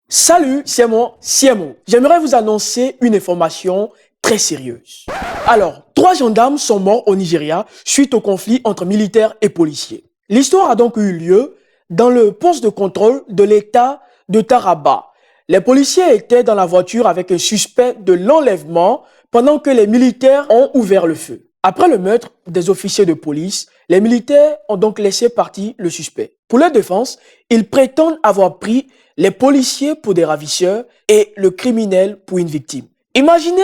Salut, c'est moi, CMO. J'aimerais vous annoncer une information très sérieuse. Alors, 3 gendarmes sont morts au Nigeria suite au conflit entre militaires et policiers. L'histoire a donc eu lieu dans le poste de contrôle de l'État de Taraba. Les policiers étaient dans la voiture avec un suspect de l'enlèvement pendant que les militaires ont ouvert le feu. Après le meurtre des officiers de police, les militaires ont donc laissé partir le suspect. Pour leur défense, ils prétendent avoir pris les policiers pour des ravisseurs et le criminel pour une victime. Imaginez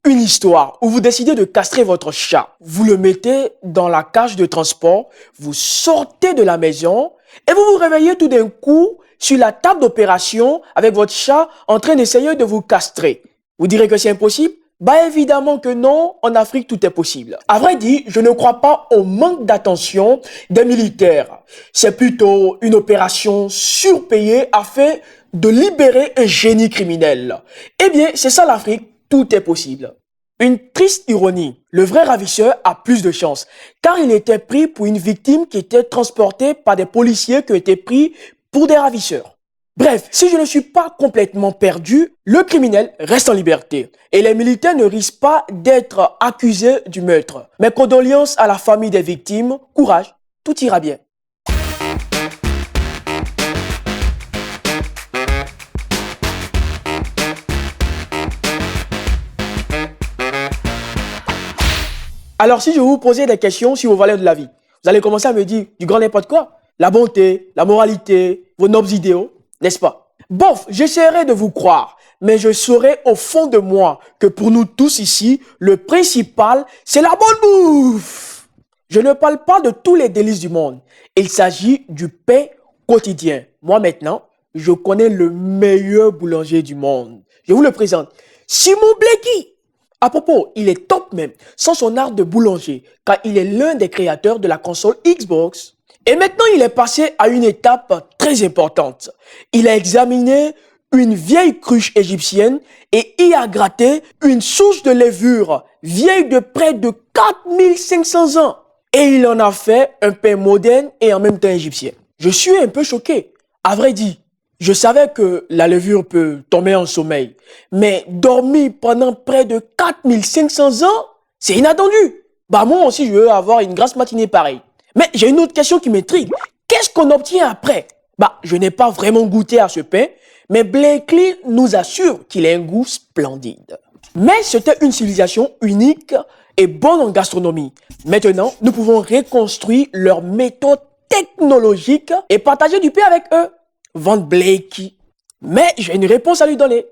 une histoire où vous décidez de castrer votre chat. Vous le mettez dans la cage de transport, vous sortez de la maison et vous vous réveillez tout d'un coup sur la table d'opération avec votre chat en train d'essayer de vous castrer. Vous direz que c'est impossible? Bah évidemment que non, en Afrique tout est possible. À vrai dire, je ne crois pas au manque d'attention des militaires. C'est plutôt une opération surpayée afin de libérer un génie criminel. Eh bien, c'est ça l'Afrique, tout est possible. Une triste ironie, le vrai ravisseur a plus de chance, car il était pris pour une victime qui était transportée par des policiers qui étaient pris pour des ravisseurs. Bref, si je ne suis pas complètement perdu, le criminel reste en liberté et les militaires ne risquent pas d'être accusés du meurtre. Mes condoléances à la famille des victimes, courage, tout ira bien. Alors si je vous posais des questions sur vos valeurs de la vie, vous allez commencer à me dire du grand n'importe quoi. La bonté, la moralité, vos nobles idéaux, n'est-ce pas? Bof, j'essaierai de vous croire, mais je saurai au fond de moi que pour nous tous ici, le principal, c'est la bonne bouffe. Je ne parle pas de tous les délices du monde. Il s'agit du pain quotidien. Moi maintenant, je connais le meilleur boulanger du monde. Je vous le présente. Simon Bleki. À propos, il est top même, sans son art de boulanger, car il est l'un des créateurs de la console Xbox. Et maintenant, il est passé à une étape très importante. Il a examiné une vieille cruche égyptienne et y a gratté une souche de levure vieille de près de 4500 ans. Et il en a fait un pain moderne et en même temps égyptien. Je suis un peu choqué. À vrai dire, je savais que la levure peut tomber en sommeil, mais dormir pendant près de 4500 ans, c'est inattendu. Bah moi aussi, je veux avoir une grasse matinée pareille. Mais j'ai une autre question qui m'intrigue. Qu'est-ce qu'on obtient après? Bah, je n'ai pas vraiment goûté à ce pain, mais Blakely nous assure qu'il a un goût splendide. Mais c'était une civilisation unique et bonne en gastronomie. Maintenant, nous pouvons reconstruire leurs méthodes technologiques et partager du pain avec eux. Vendre Blakey. Mais j'ai une réponse à lui donner.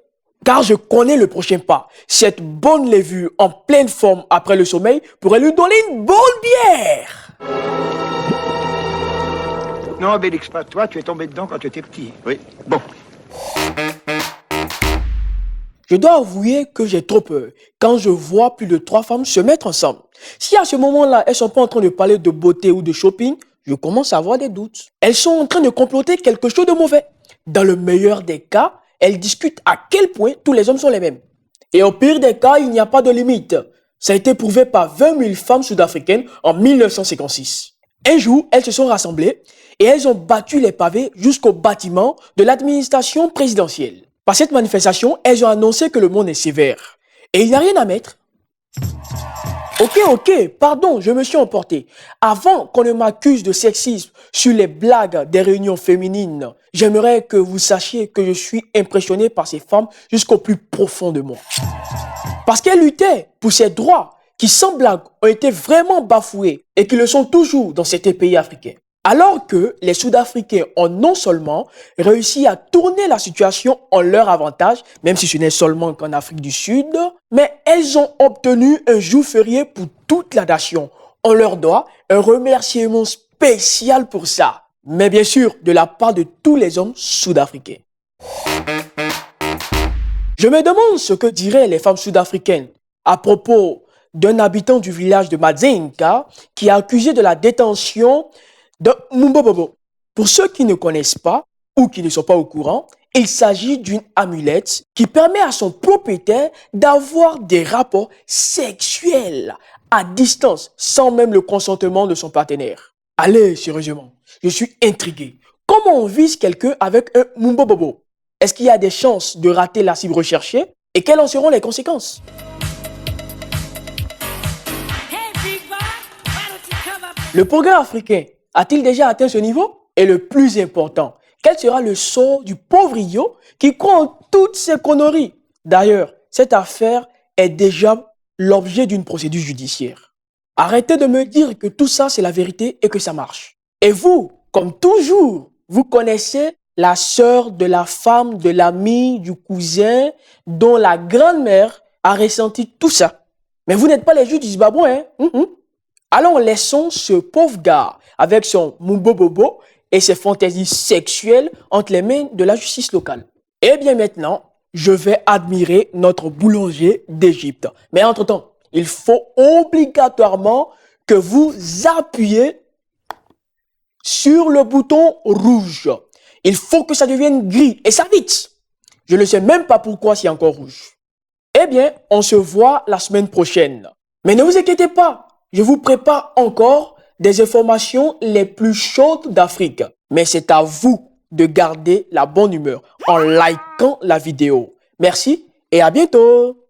Car je connais le prochain pas. Cette bonne levure en pleine forme après le sommeil pourrait lui donner une bonne bière. Non, Bélix, pas toi, tu es tombé dedans quand tu étais petit. Oui. Bon. Je dois avouer que j'ai trop peur quand je vois plus de 3 femmes se mettre ensemble. Si à ce moment-là, elles sont pas en train de parler de beauté ou de shopping, je commence à avoir des doutes. Elles sont en train de comploter quelque chose de mauvais. Dans le meilleur des cas, elles discutent à quel point tous les hommes sont les mêmes. Et au pire des cas, il n'y a pas de limite. Ça a été prouvé par 20 000 femmes sud-africaines en 1956. Un jour, elles se sont rassemblées et elles ont battu les pavés jusqu'au bâtiment de l'administration présidentielle. Par cette manifestation, elles ont annoncé que le monde est sévère. Et il n'y a rien à mettre. Ok, pardon, je me suis emporté. Avant qu'on ne m'accuse de sexisme sur les blagues des réunions féminines, j'aimerais que vous sachiez que je suis impressionné par ces femmes jusqu'au plus profond de moi. Parce qu'elles luttaient pour ces droits qui, sans blague, ont été vraiment bafoués et qui le sont toujours dans certains pays africains. Alors que les Sud-Africains ont non seulement réussi à tourner la situation en leur avantage, même si ce n'est seulement qu'en Afrique du Sud, mais elles ont obtenu un jour férié pour toute la nation. On leur doit un remerciement spécial pour ça. Mais bien sûr, de la part de tous les hommes sud-africains. Je me demande ce que diraient les femmes sud-africaines à propos d'un habitant du village de Madzenka qui est accusé de la détention de Mumbobobo. Pour ceux qui ne connaissent pas ou qui ne sont pas au courant, il s'agit d'une amulette qui permet à son propriétaire d'avoir des rapports sexuels à distance sans même le consentement de son partenaire. Allez, sérieusement, je suis intrigué. Comment on vise quelqu'un avec un Mumbobobo? Est-ce qu'il y a des chances de rater la cible recherchée? Et quelles en seront les conséquences? Le progrès africain a-t-il déjà atteint ce niveau? Et le plus important, quel sera le sort du pauvre idiot qui croit en toutes ces conneries? D'ailleurs, cette affaire est déjà l'objet d'une procédure judiciaire. Arrêtez de me dire que tout ça c'est la vérité et que ça marche. Et vous, comme toujours, vous connaissez la sœur de la femme, de l'ami, du cousin, dont la grand-mère a ressenti tout ça. Mais vous n'êtes pas les juges du Zimbabwe, hein? Alors laissons ce pauvre gars avec son mumbo-bobo et ses fantaisies sexuelles entre les mains de la justice locale. Et bien maintenant, je vais admirer notre boulanger d'Égypte. Mais entre-temps, il faut obligatoirement que vous appuyez sur le bouton rouge. Il faut que ça devienne gris et ça vite. Je ne sais même pas pourquoi c'est encore rouge. Eh bien, on se voit la semaine prochaine. Mais ne vous inquiétez pas, je vous prépare encore des informations les plus chaudes d'Afrique. Mais c'est à vous de garder la bonne humeur en likant la vidéo. Merci et à bientôt.